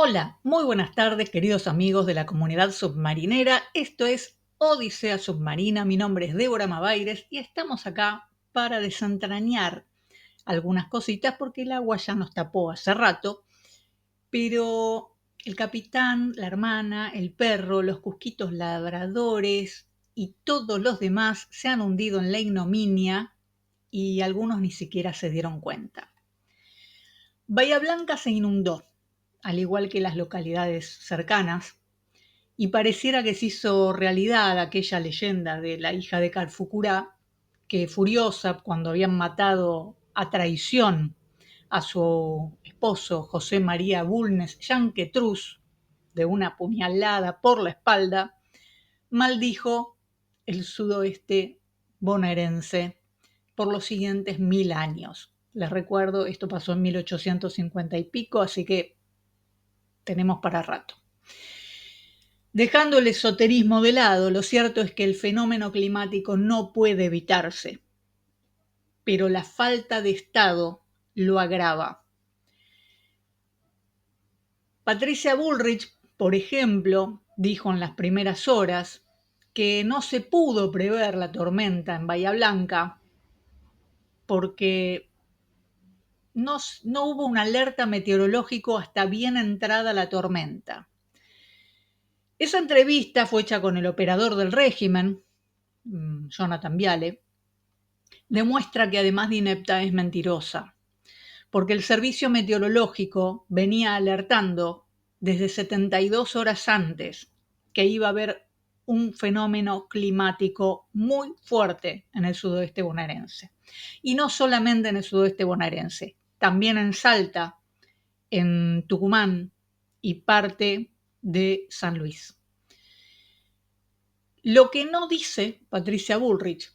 Hola, muy buenas tardes, queridos amigos de la comunidad submarinera. Esto es Odisea Submarina. Mi nombre es Débora Mabaires y estamos acá para desentrañar algunas cositas porque el agua ya nos tapó hace rato, pero el capitán, la hermana, el perro, los cusquitos ladradores y todos los demás se han hundido en la ignominia y algunos ni siquiera se dieron cuenta. Bahía Blanca se inundó, al igual que las localidades cercanas, y pareciera que se hizo realidad aquella leyenda de la hija de Calfucurá, que furiosa cuando habían matado a traición a su esposo José María Bulnes Yanquetruz de una puñalada por la espalda, maldijo el sudoeste bonaerense por los siguientes 1000 años. Les recuerdo, esto pasó en 1850 y pico, así que tenemos para rato. Dejando el esoterismo de lado, lo cierto es que el fenómeno climático no puede evitarse, pero la falta de Estado lo agrava. Patricia Bullrich, por ejemplo, dijo en las primeras horas que no se pudo prever la tormenta en Bahía Blanca porque no hubo una alerta meteorológico hasta bien entrada la tormenta. Esa entrevista fue hecha con el operador del régimen, Jonathan Viale, demuestra que además de inepta es mentirosa, porque el servicio meteorológico venía alertando desde 72 horas antes que iba a haber un fenómeno climático muy fuerte en el sudoeste bonaerense. Y no solamente en el sudoeste bonaerense, también en Salta, en Tucumán y parte de San Luis. Lo que no dice Patricia Bullrich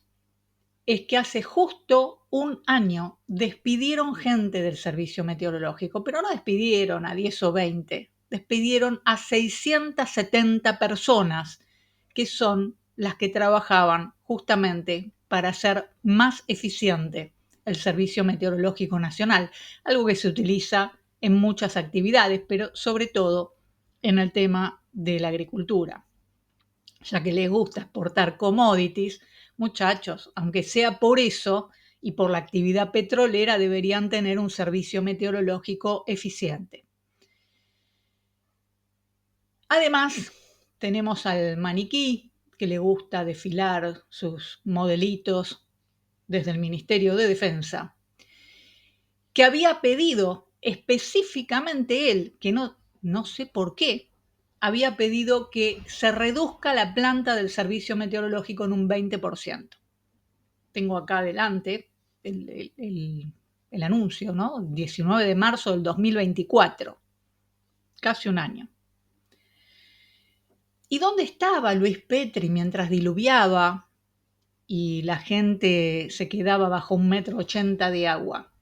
es que hace justo un año despidieron gente del servicio meteorológico, pero no despidieron a 10 o 20, despidieron a 670 personas, que son las que trabajaban justamente para hacer más eficiente el Servicio Meteorológico Nacional, algo que se utiliza en muchas actividades, pero sobre todo en el tema de la agricultura. Ya que les gusta exportar commodities, muchachos, aunque sea por eso y por la actividad petrolera, deberían tener un servicio meteorológico eficiente. Además, tenemos al maniquí, que le gusta desfilar sus modelitos desde el Ministerio de Defensa, que había pedido específicamente él, que no sé por qué, había pedido que se reduzca la planta del servicio meteorológico en un 20%. Tengo acá adelante el anuncio, ¿no? 19 de marzo del 2024, casi un año. ¿Y dónde estaba Luis Petri mientras diluviaba y la gente se quedaba bajo 1,80 m de agua?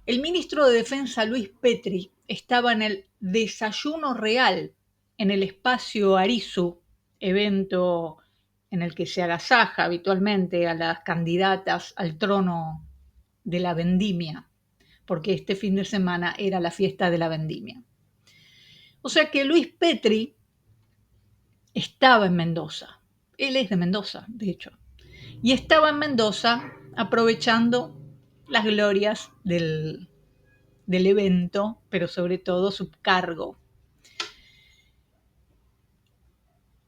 El ministro de Defensa, Luis Petri, estaba en el desayuno real en el espacio Arizu, evento en el que se agasaja habitualmente a las candidatas al trono de la vendimia, porque este fin de semana era la fiesta de la vendimia. O sea que Luis Petri estaba en Mendoza. Él es de Mendoza, de hecho. Y estaba en Mendoza aprovechando las glorias del evento, pero sobre todo su cargo.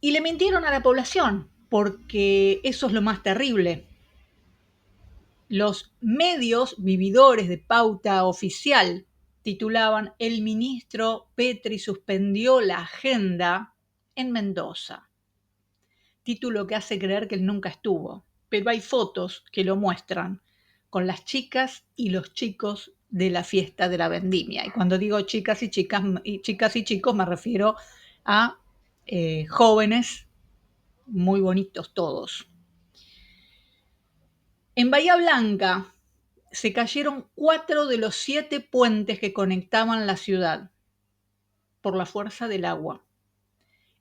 Y le mintieron a la población, porque eso es lo más terrible. Los medios vividores de pauta oficial titulaban "El ministro Petri suspendió la agenda en Mendoza", título que hace creer que él nunca estuvo, pero hay fotos que lo muestran con las chicas y los chicos de la fiesta de la vendimia. Y cuando digo chicas y chicos me refiero a jóvenes muy bonitos todos. En Bahía Blanca se cayeron 4 de los 7 puentes que conectaban la ciudad por la fuerza del agua.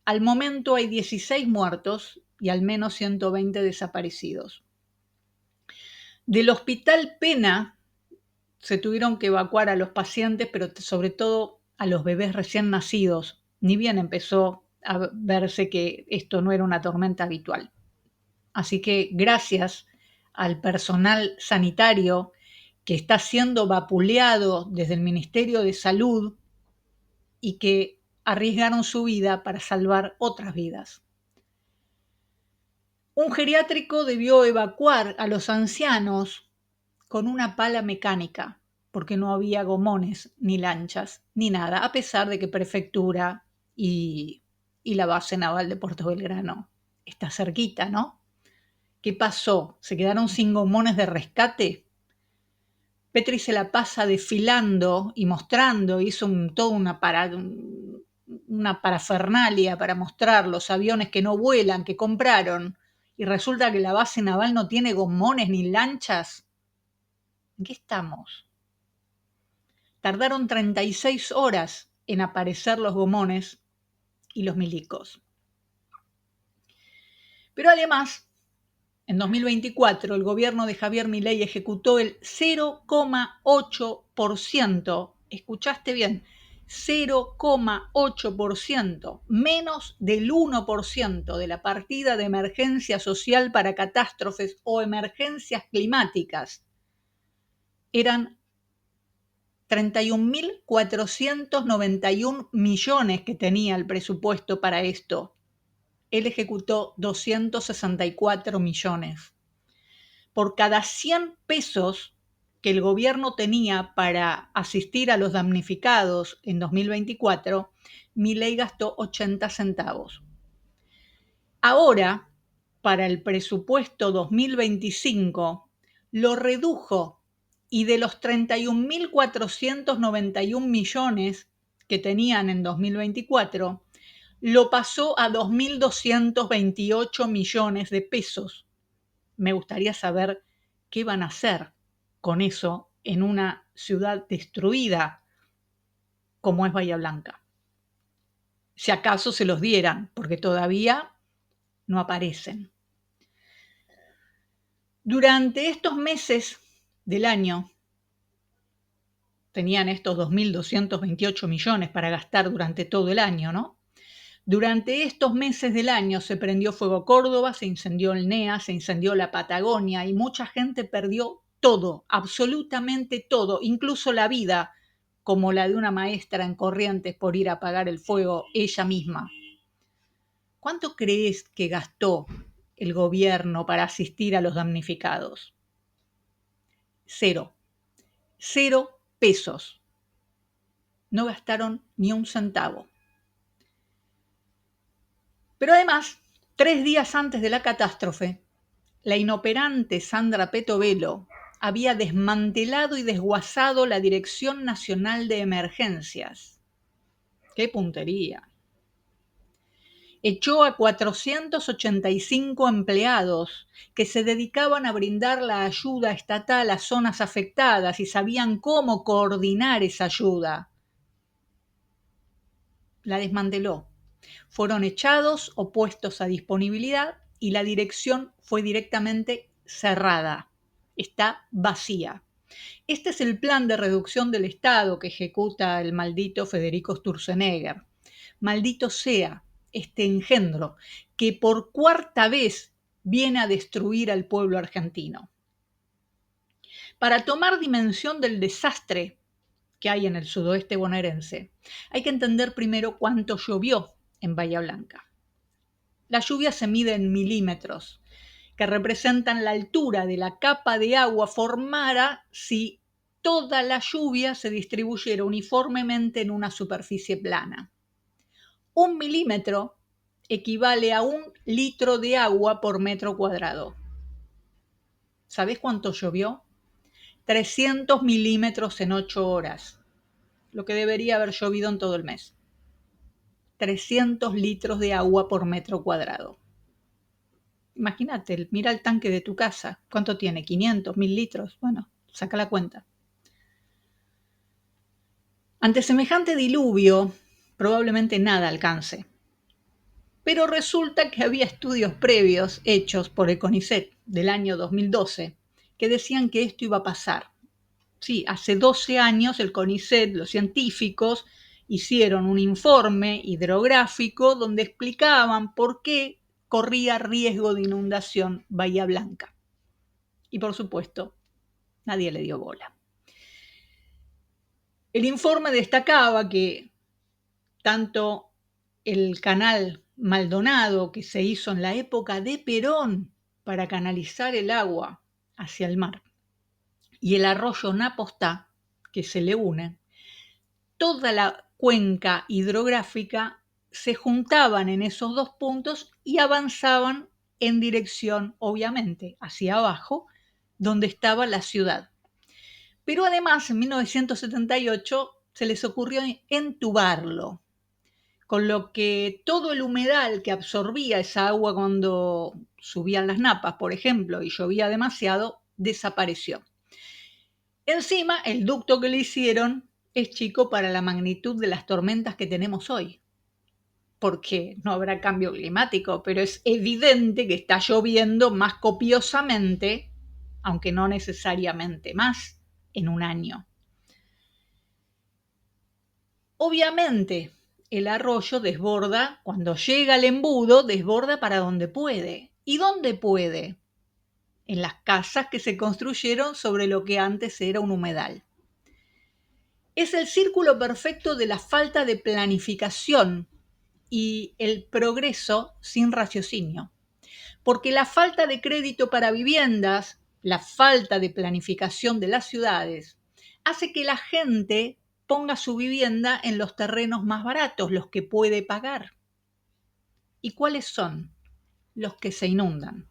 Al momento hay 16 muertos y al menos 120 desaparecidos. Del Hospital Pena se tuvieron que evacuar a los pacientes, pero sobre todo a los bebés recién nacidos, ni bien empezó a verse que esto no era una tormenta habitual. Así que gracias al personal sanitario que está siendo vapuleado desde el Ministerio de Salud y que arriesgaron su vida para salvar otras vidas. Un geriátrico debió evacuar a los ancianos con una pala mecánica, porque no había gomones, ni lanchas, ni nada, a pesar de que Prefectura y la base naval de Puerto Belgrano está cerquita, ¿no? ¿Qué pasó? ¿Se quedaron sin gomones de rescate? Petri se la pasa desfilando y mostrando, hizo toda una parafernalia para mostrar los aviones que no vuelan, que compraron, y resulta que la base naval no tiene gomones ni lanchas. ¿En qué estamos? Tardaron 36 horas en aparecer los gomones y los milicos. Pero además, en 2024, el gobierno de Javier Milei ejecutó el 0,8%, escuchaste bien, 0,8%, menos del 1% de la partida de emergencia social para catástrofes o emergencias climáticas. Eran 31.491 millones que tenía el presupuesto para esto. Él ejecutó 264 millones. Por cada 100 pesos que el gobierno tenía para asistir a los damnificados en 2024, Milei gastó 80 centavos. Ahora, para el presupuesto 2025, lo redujo y de los 31.491 millones que tenían en 2024, lo pasó a 2.228 millones de pesos. Me gustaría saber qué van a hacer con eso en una ciudad destruida como es Bahía Blanca. Si acaso se los dieran, porque todavía no aparecen. Durante estos meses del año, tenían estos 2.228 millones para gastar durante todo el año, ¿no? Durante estos meses del año se prendió fuego Córdoba, se incendió el NEA, se incendió la Patagonia y mucha gente perdió todo, absolutamente todo, incluso la vida, como la de una maestra en Corrientes por ir a apagar el fuego ella misma. ¿Cuánto crees que gastó el gobierno para asistir a los damnificados? 0. 0 pesos. No gastaron ni un centavo. Pero además, 3 días antes de la catástrofe, la inoperante Sandra Petovelo había desmantelado y desguazado la Dirección Nacional de Emergencias. ¡Qué puntería! Echó a 485 empleados que se dedicaban a brindar la ayuda estatal a zonas afectadas y sabían cómo coordinar esa ayuda. La desmanteló. Fueron echados o puestos a disponibilidad y la dirección fue directamente cerrada. Está vacía. Este es el plan de reducción del Estado que ejecuta el maldito Federico Sturzenegger. Maldito sea este engendro que por cuarta vez viene a destruir al pueblo argentino. Para tomar dimensión del desastre que hay en el sudoeste bonaerense, hay que entender primero cuánto llovió en Bahía Blanca. La lluvia se mide en milímetros, que representan la altura de la capa de agua formada si toda la lluvia se distribuyera uniformemente en una superficie plana. 1 milímetro equivale a 1 litro de agua por metro cuadrado. ¿Sabés cuánto llovió? 300 milímetros en 8 horas, lo que debería haber llovido en todo el mes. 300 litros de agua por metro cuadrado. Imagínate, mira el tanque de tu casa. ¿Cuánto tiene? 500, 1000 litros. Bueno, saca la cuenta. Ante semejante diluvio, probablemente nada alcance. Pero resulta que había estudios previos hechos por el CONICET del año 2012 que decían que esto iba a pasar. Sí, hace 12 años el CONICET, los científicos, hicieron un informe hidrográfico donde explicaban por qué corría riesgo de inundación Bahía Blanca. Y por supuesto, nadie le dio bola. El informe destacaba que tanto el canal Maldonado, que se hizo en la época de Perón para canalizar el agua hacia el mar, y el arroyo Napostá, que se le une, toda la cuenca hidrográfica se juntaban en esos dos puntos y avanzaban en dirección, obviamente, hacia abajo, donde estaba la ciudad. Pero además, en 1978 se les ocurrió entubarlo, con lo que todo el humedal que absorbía esa agua cuando subían las napas, por ejemplo, y llovía demasiado, desapareció. Encima, el ducto que le hicieron es chico para la magnitud de las tormentas que tenemos hoy, porque no habrá cambio climático, pero es evidente que está lloviendo más copiosamente, aunque no necesariamente más, en un año. Obviamente, el arroyo desborda, cuando llega al embudo, desborda para donde puede. ¿Y dónde puede? En las casas que se construyeron sobre lo que antes era un humedal. Es el círculo perfecto de la falta de planificación y el progreso sin raciocinio. Porque la falta de crédito para viviendas, la falta de planificación de las ciudades, hace que la gente ponga su vivienda en los terrenos más baratos, los que puede pagar. ¿Y cuáles son? Los que se inundan.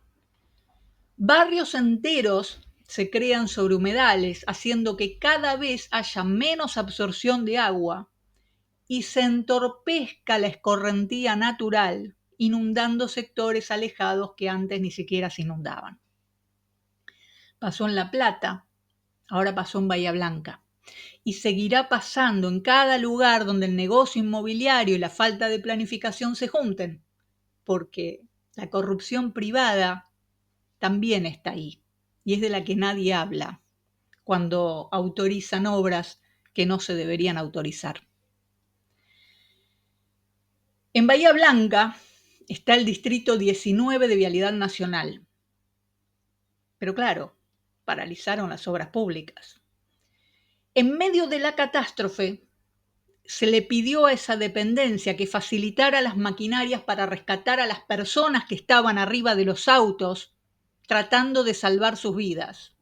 Barrios enteros se crean sobre humedales, haciendo que cada vez haya menos absorción de agua y se entorpezca la escorrentía natural, inundando sectores alejados que antes ni siquiera se inundaban. Pasó en La Plata, ahora pasó en Bahía Blanca, y seguirá pasando en cada lugar donde el negocio inmobiliario y la falta de planificación se junten, porque la corrupción privada también está ahí, y es de la que nadie habla cuando autorizan obras que no se deberían autorizar. En Bahía Blanca está el Distrito 19 de Vialidad Nacional, pero claro, paralizaron las obras públicas. En medio de la catástrofe, se le pidió a esa dependencia que facilitara las maquinarias para rescatar a las personas que estaban arriba de los autos, tratando de salvar sus vidas.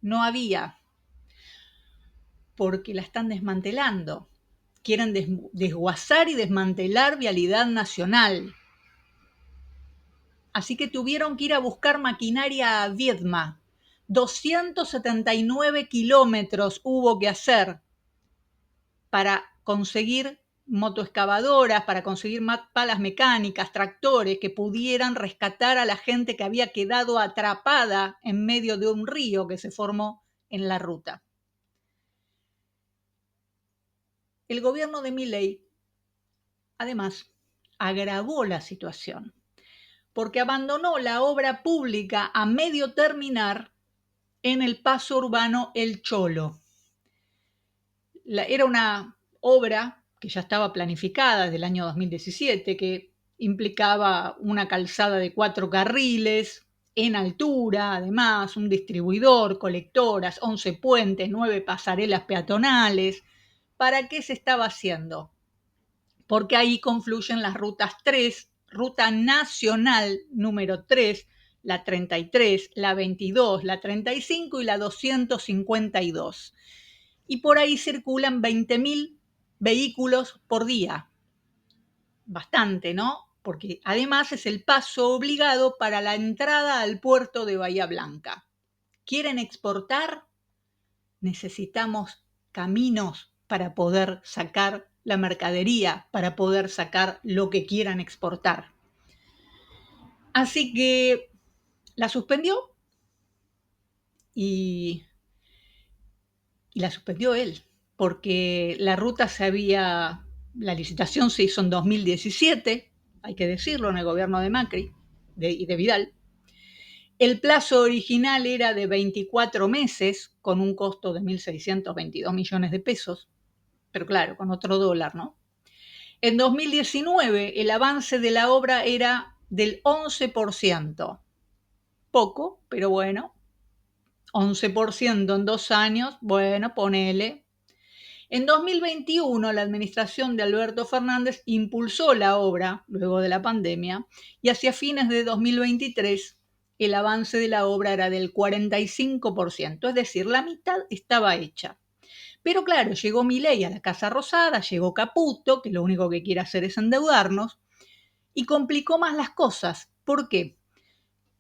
No había, porque la están desmantelando. Quieren desguazar y desmantelar Vialidad Nacional. Así que tuvieron que ir a buscar maquinaria a Viedma. 279 kilómetros hubo que hacer para conseguir motoexcavadoras, para conseguir palas mecánicas, tractores que pudieran rescatar a la gente que había quedado atrapada en medio de un río que se formó en la ruta. El gobierno de Milei, además, agravó la situación, porque abandonó la obra pública a medio terminar en el paso urbano El Cholo. Era una obra que ya estaba planificada desde el año 2017, que implicaba una calzada de 4 carriles, en altura, además, un distribuidor, colectoras, 11 puentes, 9 pasarelas peatonales. ¿Para qué se estaba haciendo? Porque ahí confluyen las rutas 3, ruta nacional número 3, la 33, la 22, la 35 y la 252. Y por ahí circulan 20.000 vehículos por día. Bastante, ¿no? Porque además es el paso obligado para la entrada al puerto de Bahía Blanca. ¿Quieren exportar? Necesitamos caminos para poder sacar la mercadería, para poder sacar lo que quieran exportar. Así que la suspendió y la suspendió él, porque la ruta la licitación se hizo en 2017, hay que decirlo, en el gobierno de Macri y de Vidal. El plazo original era de 24 meses, con un costo de 1.622 millones de pesos, pero claro, con otro dólar, ¿no? En 2019 el avance de la obra era del 11%. Poco, pero bueno, 11% en 2 años, bueno, ponele. En 2021 la administración de Alberto Fernández impulsó la obra luego de la pandemia y hacia fines de 2023 el avance de la obra era del 45%, es decir, la mitad estaba hecha. Pero claro, llegó Milei a la Casa Rosada, llegó Caputo, que lo único que quiere hacer es endeudarnos, y complicó más las cosas. ¿Por qué?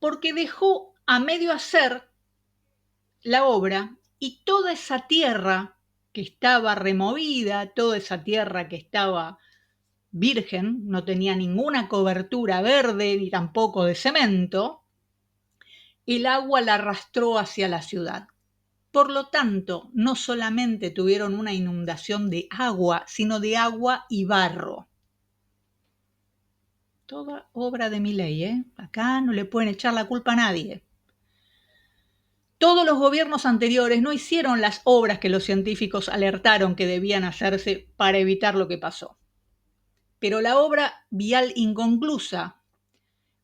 Porque dejó a medio hacer la obra y toda esa tierra que estaba removida, toda esa tierra que estaba virgen, no tenía ninguna cobertura verde ni tampoco de cemento, el agua la arrastró hacia la ciudad. Por lo tanto, no solamente tuvieron una inundación de agua, sino de agua y barro. Toda obra de Milei, ¿eh? Acá no le pueden echar la culpa a nadie. Todos los gobiernos anteriores no hicieron las obras que los científicos alertaron que debían hacerse para evitar lo que pasó. Pero la obra vial inconclusa,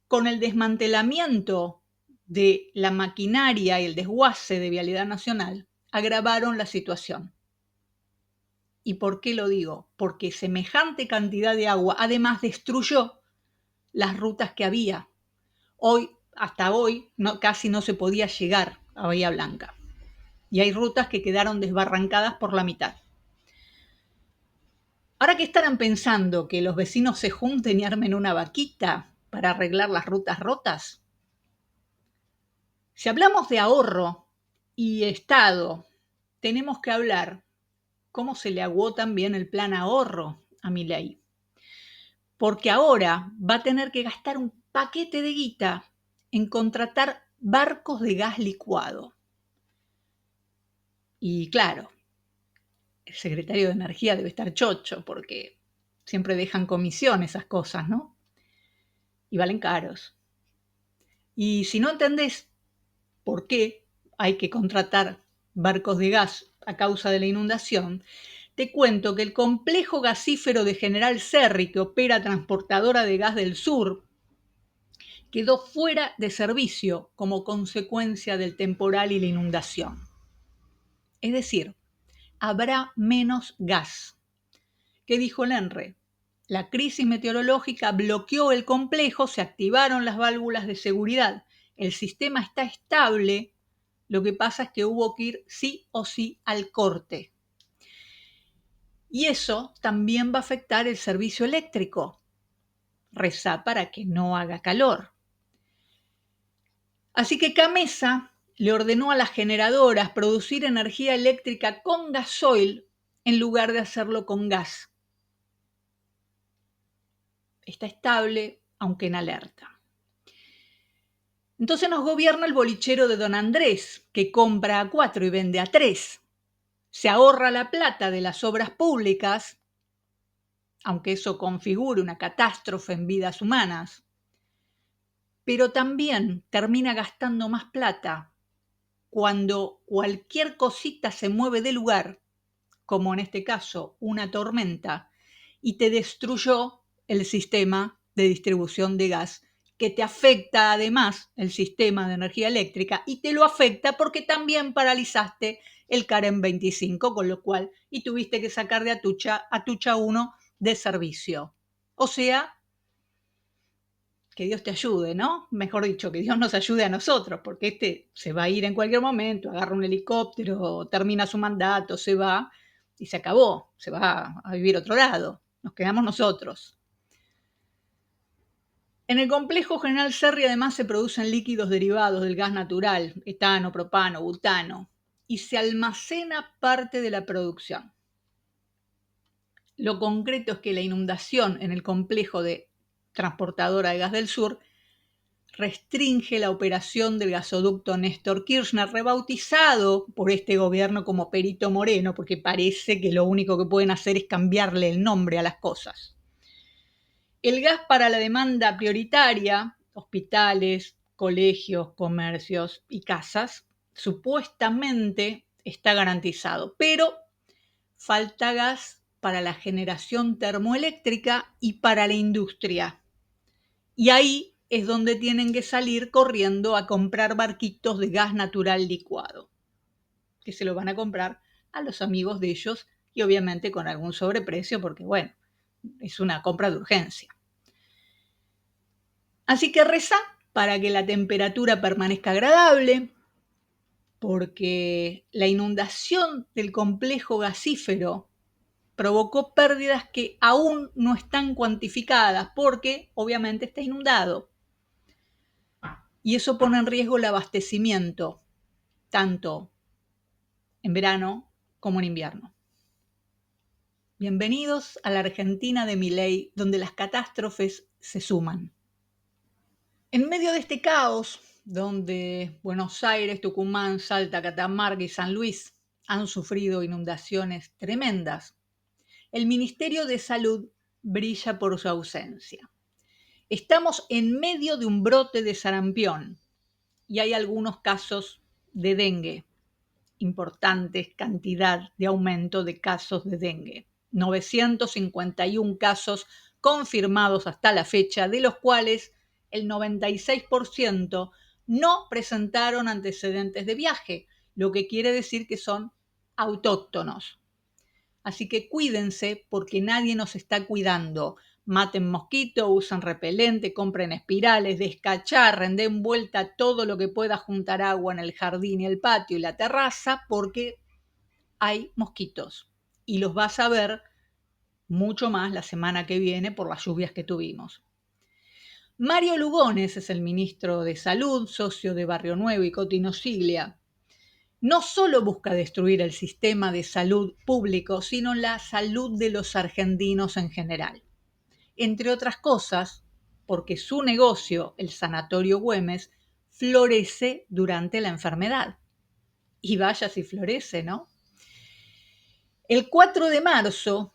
con el desmantelamiento de la maquinaria y el desguace de Vialidad Nacional, agravaron la situación. ¿Y por qué lo digo? Porque semejante cantidad de agua además destruyó las rutas que había. Hasta hoy, casi no se podía llegar a Bahía Blanca. Y hay rutas que quedaron desbarrancadas por la mitad. Ahora, ¿qué estarán pensando? ¿Que los vecinos se junten y armen una vaquita para arreglar las rutas rotas? Si hablamos de ahorro y Estado, tenemos que hablar cómo se le aguó también el plan ahorro a Milei. Porque ahora va a tener que gastar un paquete de guita en contratar barcos de gas licuado. Y claro, el secretario de Energía debe estar chocho porque siempre dejan comisión esas cosas, ¿no? Y valen caros. Y si no entendés por qué hay que contratar barcos de gas a causa de la inundación, te cuento que el complejo gasífero de General Serri, que opera Transportadora de Gas del Sur, quedó fuera de servicio como consecuencia del temporal y la inundación. Es decir, habrá menos gas. ¿Qué dijo el ENRE? La crisis meteorológica bloqueó el complejo, se activaron las válvulas de seguridad. El sistema está estable, lo que pasa es que hubo que ir sí o sí al corte. Y eso también va a afectar el servicio eléctrico. Rezá para que no haga calor. Así que Camesa le ordenó a las generadoras producir energía eléctrica con gasoil en lugar de hacerlo con gas. Está estable, aunque en alerta. Entonces nos gobierna el bolichero de Don Andrés, que compra a 4 y vende a 3. Se ahorra la plata de las obras públicas, aunque eso configure una catástrofe en vidas humanas, pero también termina gastando más plata cuando cualquier cosita se mueve de lugar, como en este caso una tormenta, y te destruyó el sistema de distribución de gas, que te afecta además el sistema de energía eléctrica y te lo afecta porque también paralizaste el CAREM 25, con lo cual y tuviste que sacar de Atucha 1 de servicio. O sea, que Dios te ayude, ¿no? Mejor dicho, que Dios nos ayude a nosotros, porque este se va a ir en cualquier momento, agarra un helicóptero, termina su mandato, se va y se acabó, se va a vivir a otro lado, nos quedamos nosotros. En el complejo General Serri además se producen líquidos derivados del gas natural, etano, propano, butano, y se almacena parte de la producción. Lo concreto es que la inundación en el complejo de Transportadora de Gas del Sur restringe la operación del gasoducto Néstor Kirchner, rebautizado por este gobierno como Perito Moreno, porque parece que lo único que pueden hacer es cambiarle el nombre a las cosas. El gas para la demanda prioritaria, hospitales, colegios, comercios y casas, supuestamente está garantizado, pero falta gas para la generación termoeléctrica y para la industria. Y ahí es donde tienen que salir corriendo a comprar barquitos de gas natural licuado, que se lo van a comprar a los amigos de ellos y obviamente con algún sobreprecio porque, bueno, es una compra de urgencia. Así que reza para que la temperatura permanezca agradable, porque la inundación del complejo gasífero provocó pérdidas que aún no están cuantificadas, porque obviamente está inundado. Y eso pone en riesgo el abastecimiento, tanto en verano como en invierno. Bienvenidos a la Argentina de Milei, donde las catástrofes se suman. En medio de este caos, donde Buenos Aires, Tucumán, Salta, Catamarca y San Luis han sufrido inundaciones tremendas, el Ministerio de Salud brilla por su ausencia. Estamos en medio de un brote de sarampión y hay algunos casos de dengue, importantes cantidad de aumento de casos de dengue. 951 casos confirmados hasta la fecha, de los cuales el 96% no presentaron antecedentes de viaje, lo que quiere decir que son autóctonos. Así que cuídense porque nadie nos está cuidando. Maten mosquitos, usen repelente, compren espirales, descacharren, den vuelta todo lo que pueda juntar agua en el jardín y el patio y la terraza porque hay mosquitos. Y los vas a ver mucho más la semana que viene por las lluvias que tuvimos. Mario Lugones es el ministro de Salud, socio de Barrio Nuevo y Cotino Siglia. No solo busca destruir el sistema de salud público, sino la salud de los argentinos en general. Entre otras cosas, porque su negocio, el Sanatorio Güemes, florece durante la enfermedad. Y vaya si florece, ¿no? El 4 de marzo,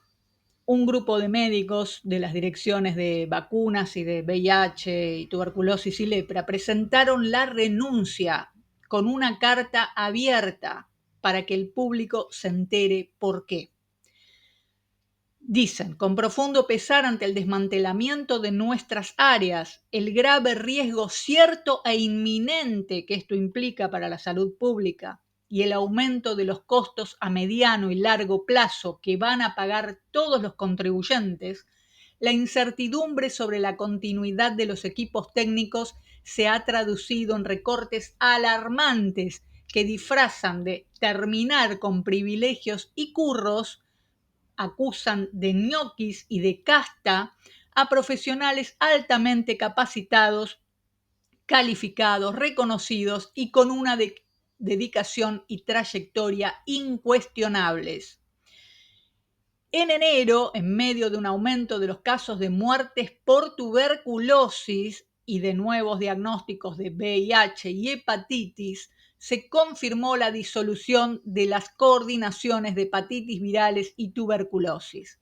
un grupo de médicos de las direcciones de vacunas y de VIH y tuberculosis y lepra presentaron la renuncia con una carta abierta para que el público se entere por qué. Dicen, con profundo pesar ante el desmantelamiento de nuestras áreas, el grave riesgo cierto e inminente que esto implica para la salud pública y el aumento de los costos a mediano y largo plazo que van a pagar todos los contribuyentes, la incertidumbre sobre la continuidad de los equipos técnicos se ha traducido en recortes alarmantes que disfrazan de terminar con privilegios y curros, acusan de ñoquis y de casta a profesionales altamente capacitados, calificados, reconocidos y con una dedicación y trayectoria incuestionables. En enero, en medio de un aumento de los casos de muertes por tuberculosis y de nuevos diagnósticos de VIH y hepatitis, se confirmó la disolución de las coordinaciones de hepatitis virales y tuberculosis.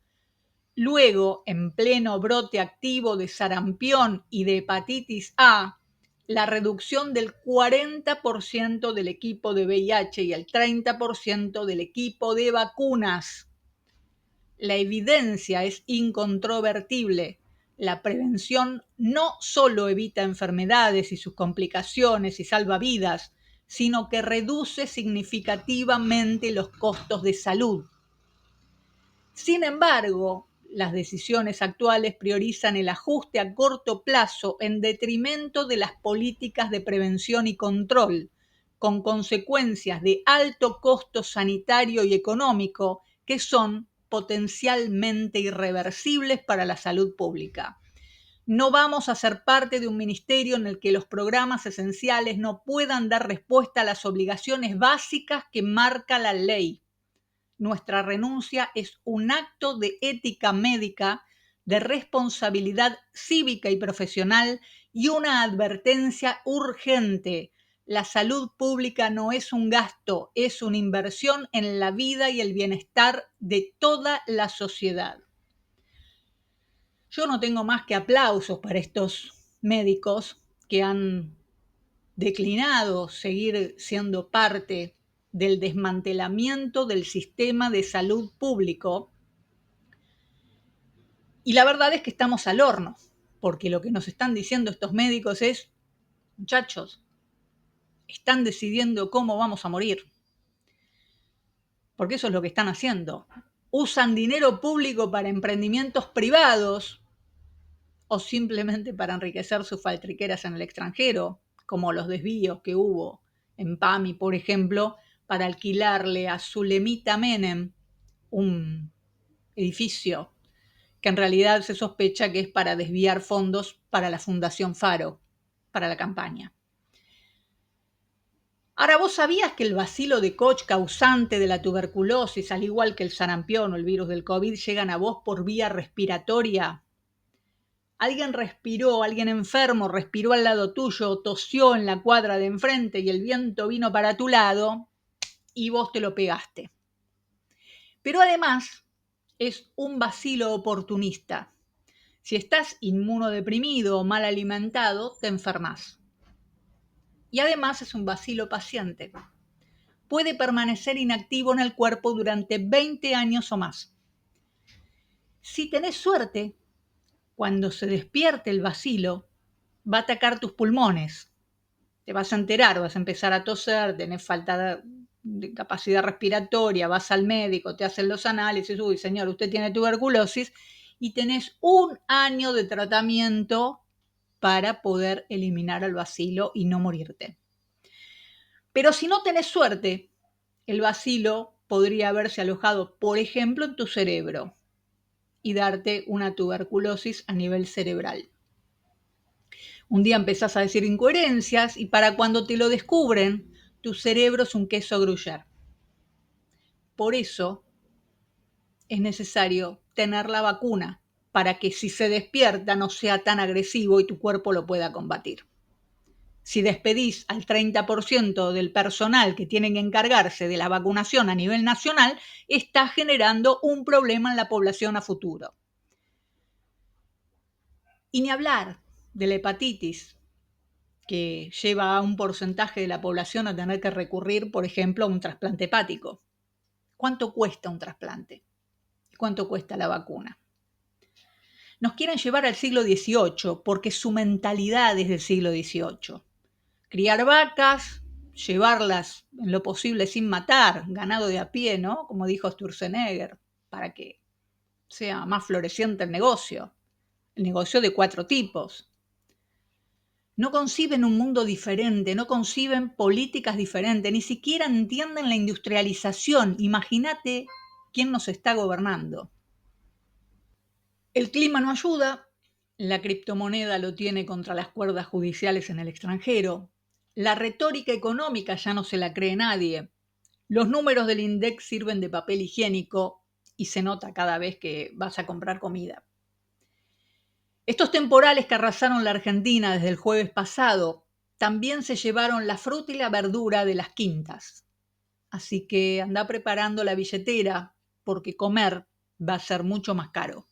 Luego, en pleno brote activo de sarampión y de hepatitis A, la reducción del 40% del equipo de VIH y el 30% del equipo de vacunas. La evidencia es incontrovertible. La prevención no solo evita enfermedades y sus complicaciones y salva vidas, sino que reduce significativamente los costos de salud. Sin embargo, las decisiones actuales priorizan el ajuste a corto plazo en detrimento de las políticas de prevención y control, con consecuencias de alto costo sanitario y económico que son potencialmente irreversibles para la salud pública. No vamos a ser parte de un ministerio en el que los programas esenciales no puedan dar respuesta a las obligaciones básicas que marca la ley. Nuestra renuncia es un acto de ética médica, de responsabilidad cívica y profesional y una advertencia urgente. La salud pública no es un gasto, es una inversión en la vida y el bienestar de toda la sociedad. Yo no tengo más que aplausos para estos médicos que han declinado seguir siendo parte del desmantelamiento del sistema de salud público Y la verdad es que estamos al horno, porque lo que nos están diciendo estos médicos es, muchachos, están decidiendo cómo vamos a morir, porque eso es lo que están haciendo. Usan dinero público para emprendimientos privados o simplemente para enriquecer sus faltriqueras en el extranjero, como los desvíos que hubo en PAMI, por ejemplo, para alquilarle a Zulemita Menem un edificio que en realidad se sospecha que es para desviar fondos para la Fundación Faro, para la campaña. Ahora, ¿vos sabías que el bacilo de Koch causante de la tuberculosis, al igual que el sarampión o el virus del COVID, llegan a vos por vía respiratoria? Alguien enfermo respiró al lado tuyo, tosió en la cuadra de enfrente y el viento vino para tu lado y vos te lo pegaste. Pero además es un bacilo oportunista. Si estás inmunodeprimido o mal alimentado, te enfermas. Y además es un bacilo paciente. Puede permanecer inactivo en el cuerpo durante 20 años o más. Si tenés suerte, cuando se despierte el bacilo, va a atacar tus pulmones. Te vas a enterar, vas a empezar a toser, tenés falta de capacidad respiratoria, vas al médico, te hacen los análisis, uy, señor, usted tiene tuberculosis, y tenés 1 año de tratamiento para poder eliminar al bacilo y no morirte. Pero si no tenés suerte, el bacilo podría haberse alojado, por ejemplo, en tu cerebro y darte una tuberculosis a nivel cerebral. Un día empezás a decir incoherencias y para cuando te lo descubren, tu cerebro es un queso gruyère. Por eso es necesario tener la vacuna para que si se despierta no sea tan agresivo y tu cuerpo lo pueda combatir. Si despedís al 30% del personal que tienen que encargarse de la vacunación a nivel nacional, está generando un problema en la población a futuro. Y ni hablar de la hepatitis, que lleva a un porcentaje de la población a tener que recurrir, por ejemplo, a un trasplante hepático. ¿Cuánto cuesta un trasplante? ¿Cuánto cuesta la vacuna? Nos quieren llevar al siglo XVIII porque su mentalidad es del siglo XVIII. Criar vacas, llevarlas en lo posible sin matar, ganado de a pie, ¿no? Como dijo Sturzenegger, para que sea más floreciente el negocio de 4 tipos. No conciben un mundo diferente, no conciben políticas diferentes, ni siquiera entienden la industrialización. Imagínate quién nos está gobernando. El clima no ayuda, la criptomoneda lo tiene contra las cuerdas judiciales en el extranjero, la retórica económica ya no se la cree nadie, los números del INDEC sirven de papel higiénico y se nota cada vez que vas a comprar comida. Estos temporales que arrasaron la Argentina desde el jueves pasado también se llevaron la fruta y la verdura de las quintas. Así que anda preparando la billetera porque comer va a ser mucho más caro.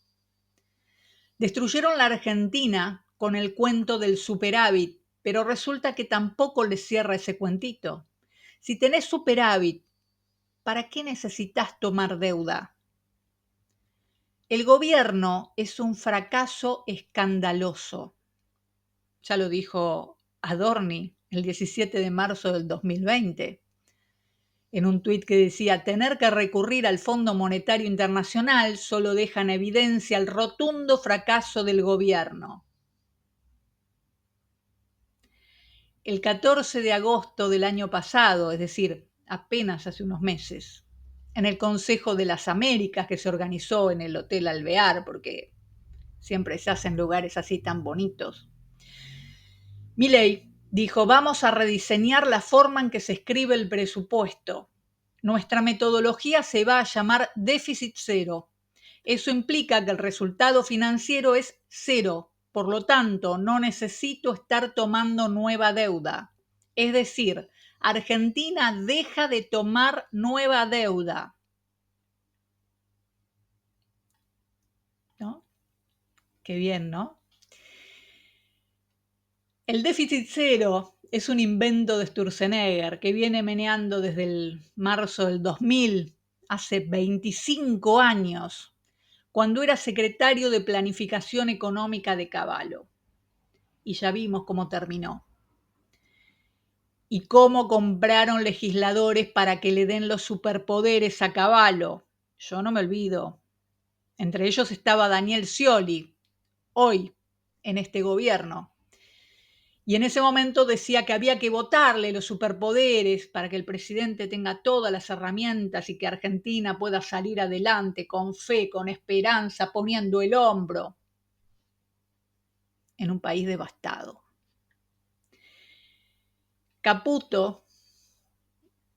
Destruyeron la Argentina con el cuento del superávit, pero resulta que tampoco les cierra ese cuentito. Si tenés superávit, ¿para qué necesitas tomar deuda? El gobierno es un fracaso escandaloso. Ya lo dijo Adorni el 17 de marzo del 2020, en un tuit que decía: tener que recurrir al Fondo Monetario Internacional solo deja en evidencia el rotundo fracaso del gobierno. El 14 de agosto del año pasado, es decir, apenas hace unos meses, en el Consejo de las Américas que se organizó en el Hotel Alvear, porque siempre se hacen lugares así tan bonitos, Milei dijo: vamos a rediseñar la forma en que se escribe el presupuesto. Nuestra metodología se va a llamar déficit cero. Eso implica que el resultado financiero es cero. Por lo tanto, no necesito estar tomando nueva deuda. Es decir, Argentina deja de tomar nueva deuda. ¿No? Qué bien, ¿no? El déficit cero es un invento de Sturzenegger que viene meneando desde el marzo del 2000, hace 25 años, cuando era secretario de Planificación Económica de Cavallo. Y ya vimos cómo terminó. Y cómo compraron legisladores para que le den los superpoderes a Cavallo. Yo no me olvido. Entre ellos estaba Daniel Scioli, hoy en este gobierno. Y en ese momento decía que había que votarle los superpoderes para que el presidente tenga todas las herramientas y que Argentina pueda salir adelante con fe, con esperanza, poniendo el hombro en un país devastado. Caputo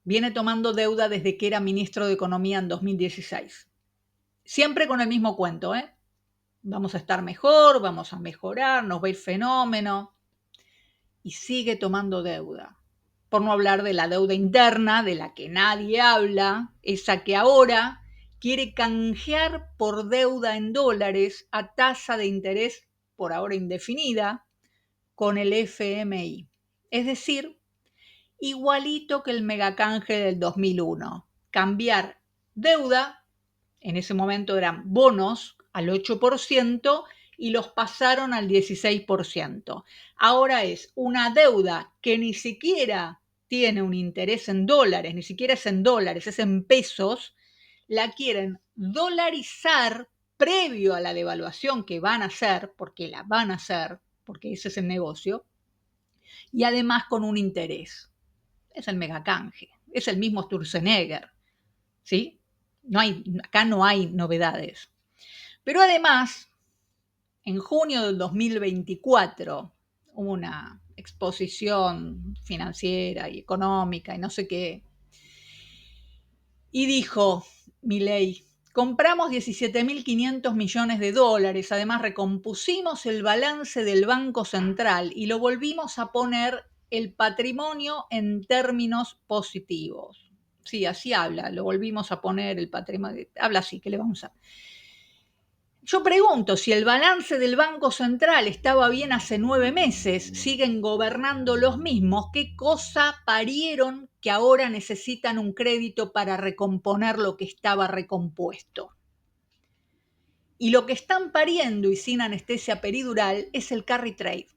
viene tomando deuda desde que era ministro de Economía en 2016. Siempre con el mismo cuento, ¿eh? Vamos a estar mejor, vamos a mejorar, nos va a ir fenómeno. Y sigue tomando deuda. Por no hablar de la deuda interna, de la que nadie habla, esa que ahora quiere canjear por deuda en dólares a tasa de interés por ahora indefinida con el FMI. Es decir, igualito que el megacanje del 2001. Cambiar deuda, en ese momento eran bonos al 8%, y los pasaron al 16%. Ahora es una deuda que ni siquiera tiene un interés en dólares, ni siquiera es en dólares, es en pesos, la quieren dolarizar previo a la devaluación que van a hacer, porque la van a hacer, porque ese es el negocio, y además con un interés. Es el megacanje, es el mismo Sturzenegger, ¿sí? Acá no hay novedades. Pero además, en junio del 2024 hubo una exposición financiera y económica y no sé qué. Y dijo Milei, compramos 17.500 millones de dólares, además recompusimos el balance del Banco Central y lo volvimos a poner el patrimonio en términos positivos. Sí, así habla, lo volvimos a poner el patrimonio, habla así, ¿qué le vamos a...? Yo pregunto, si el balance del Banco Central estaba bien hace 9 meses, siguen gobernando los mismos, ¿qué cosa parieron que ahora necesitan un crédito para recomponer lo que estaba recompuesto? Y lo que están pariendo y sin anestesia peridural es el carry trade.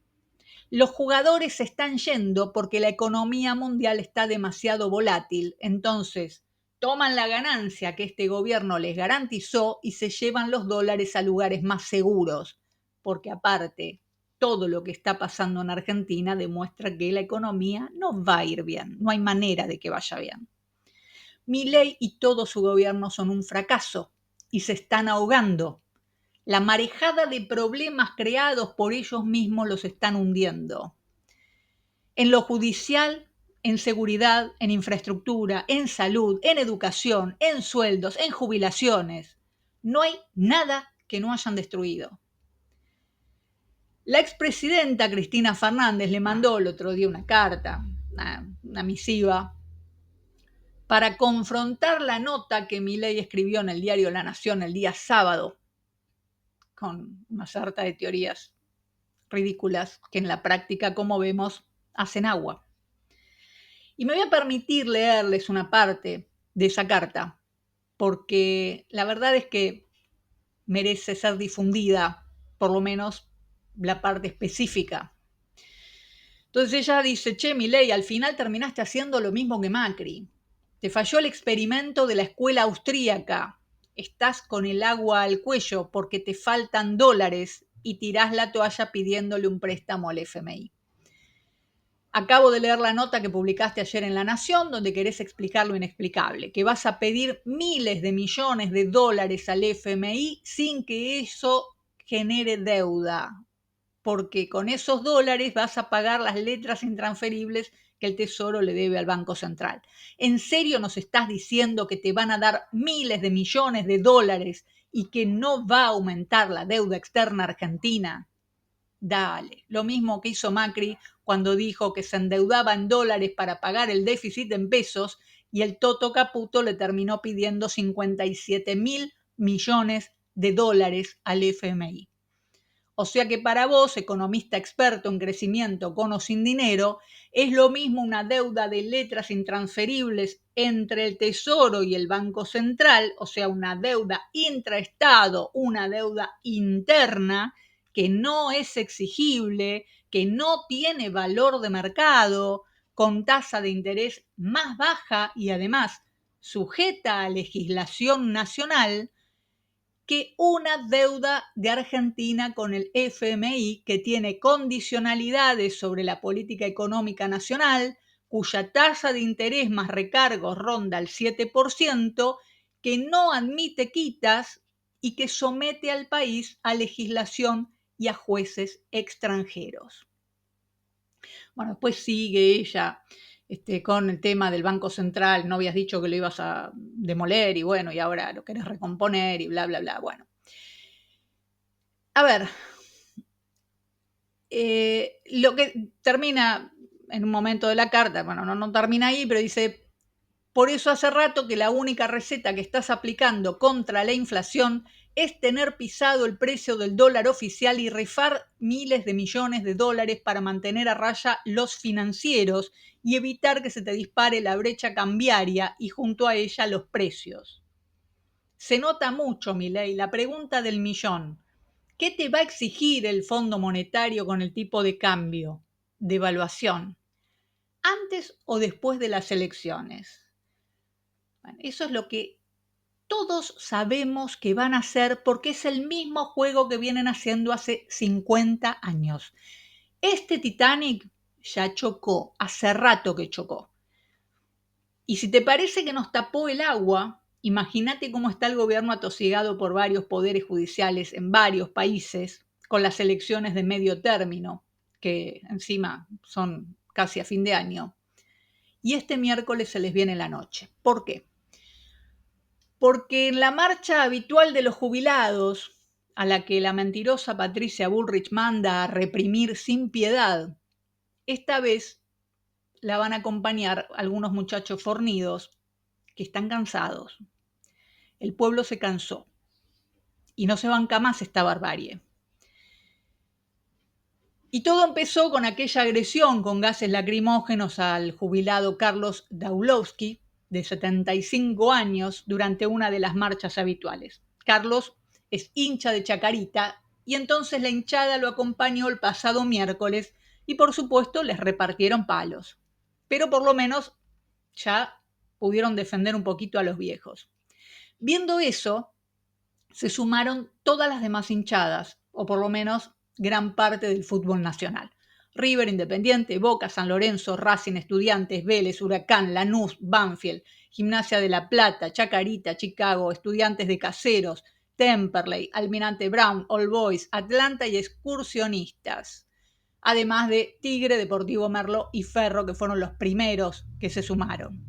Los jugadores se están yendo porque la economía mundial está demasiado volátil, entonces toman la ganancia que este gobierno les garantizó y se llevan los dólares a lugares más seguros, porque aparte, todo lo que está pasando en Argentina demuestra que la economía no va a ir bien, no hay manera de que vaya bien. Milei y todo su gobierno son un fracaso y se están ahogando. La marejada de problemas creados por ellos mismos los están hundiendo. En lo judicial, en seguridad, en infraestructura, en salud, en educación, en sueldos, en jubilaciones. No hay nada que no hayan destruido. La expresidenta Cristina Fernández le mandó el otro día una carta, una misiva, para confrontar la nota que Milei escribió en el diario La Nación el día sábado, con una sarta de teorías ridículas que en la práctica, como vemos, hacen agua. Y me voy a permitir leerles una parte de esa carta, porque la verdad es que merece ser difundida, por lo menos la parte específica. Entonces ella dice, che, Milei, al final terminaste haciendo lo mismo que Macri. Te falló el experimento de la escuela austríaca. Estás con el agua al cuello porque te faltan dólares y tirás la toalla pidiéndole un préstamo al FMI. Acabo de leer la nota que publicaste ayer en La Nación, donde querés explicar lo inexplicable, que vas a pedir miles de millones de dólares al FMI sin que eso genere deuda, porque con esos dólares vas a pagar las letras intransferibles que el Tesoro le debe al Banco Central. ¿En serio nos estás diciendo que te van a dar miles de millones de dólares y que no va a aumentar la deuda externa argentina? Dale, lo mismo que hizo Macri cuando dijo que se endeudaba en dólares para pagar el déficit en pesos y el Toto Caputo le terminó pidiendo 57.000 millones de dólares al FMI. O sea que para vos, economista experto en crecimiento con o sin dinero, es lo mismo una deuda de letras intransferibles entre el Tesoro y el Banco Central, o sea, una deuda intraestado, una deuda interna que no es exigible, que no tiene valor de mercado, con tasa de interés más baja y además sujeta a legislación nacional, que una deuda de Argentina con el FMI que tiene condicionalidades sobre la política económica nacional, cuya tasa de interés más recargos ronda el 7%, que no admite quitas y que somete al país a legislación y a jueces extranjeros. Bueno, después sigue ella con el tema del Banco Central, no habías dicho que lo ibas a demoler y bueno, y ahora lo querés recomponer y bla, bla, bla. Bueno, a ver, lo que termina en un momento de la carta, bueno, no termina ahí, pero dice, por eso hace rato que la única receta que estás aplicando contra la inflación es tener pisado el precio del dólar oficial y rifar miles de millones de dólares para mantener a raya los financieros y evitar que se te dispare la brecha cambiaria y junto a ella los precios. Se nota mucho, Milei, la pregunta del millón. ¿Qué te va a exigir el Fondo Monetario con el tipo de cambio, devaluación, antes o después de las elecciones? Bueno, eso es lo que todos sabemos que van a hacer porque es el mismo juego que vienen haciendo hace 50 años. Este Titanic ya chocó, hace rato que chocó. Y si te parece que nos tapó el agua, imagínate cómo está el gobierno atosigado por varios poderes judiciales en varios países con las elecciones de medio término, que encima son casi a fin de año. Y este miércoles se les viene la noche. ¿Por qué? Porque en la marcha habitual de los jubilados, a la que la mentirosa Patricia Bullrich manda a reprimir sin piedad, esta vez la van a acompañar algunos muchachos fornidos que están cansados. El pueblo se cansó y no se banca más esta barbarie. Y todo empezó con aquella agresión con gases lacrimógenos al jubilado Carlos Daulowski, de 75 años, durante una de las marchas habituales. Carlos es hincha de Chacarita y entonces la hinchada lo acompañó el pasado miércoles y por supuesto les repartieron palos. Pero por lo menos ya pudieron defender un poquito a los viejos. Viendo eso, se sumaron todas las demás hinchadas, o por lo menos gran parte del fútbol nacional. River, Independiente, Boca, San Lorenzo, Racing, Estudiantes, Vélez, Huracán, Lanús, Banfield, Gimnasia de la Plata, Chacarita, Chicago, Estudiantes de Caseros, Temperley, Almirante Brown, All Boys, Atlanta y Excursionistas. Además de Tigre, Deportivo Merlo y Ferro, que fueron los primeros que se sumaron.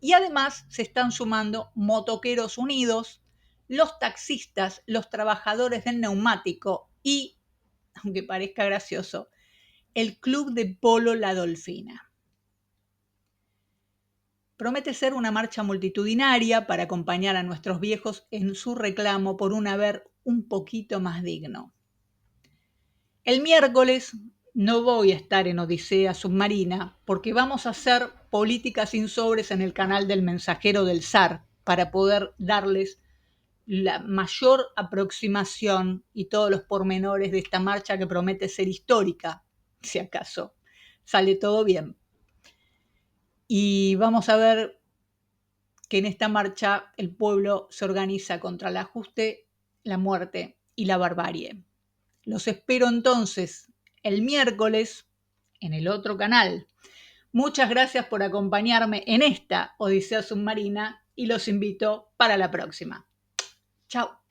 Y además se están sumando Motoqueros Unidos, los taxistas, los trabajadores del neumático y, aunque parezca gracioso, el Club de Polo La Dolfina. Promete ser una marcha multitudinaria para acompañar a nuestros viejos en su reclamo por un haber un poquito más digno. El miércoles no voy a estar en Odisea Submarina porque vamos a hacer política sin sobres en el canal del Mensajero del Zar para poder darles la mayor aproximación y todos los pormenores de esta marcha que promete ser histórica, si acaso sale todo bien. Y vamos a ver que en esta marcha el pueblo se organiza contra el ajuste, la muerte y la barbarie. Los espero entonces el miércoles en el otro canal. Muchas gracias por acompañarme en esta Odisea Submarina y los invito para la próxima. Chao.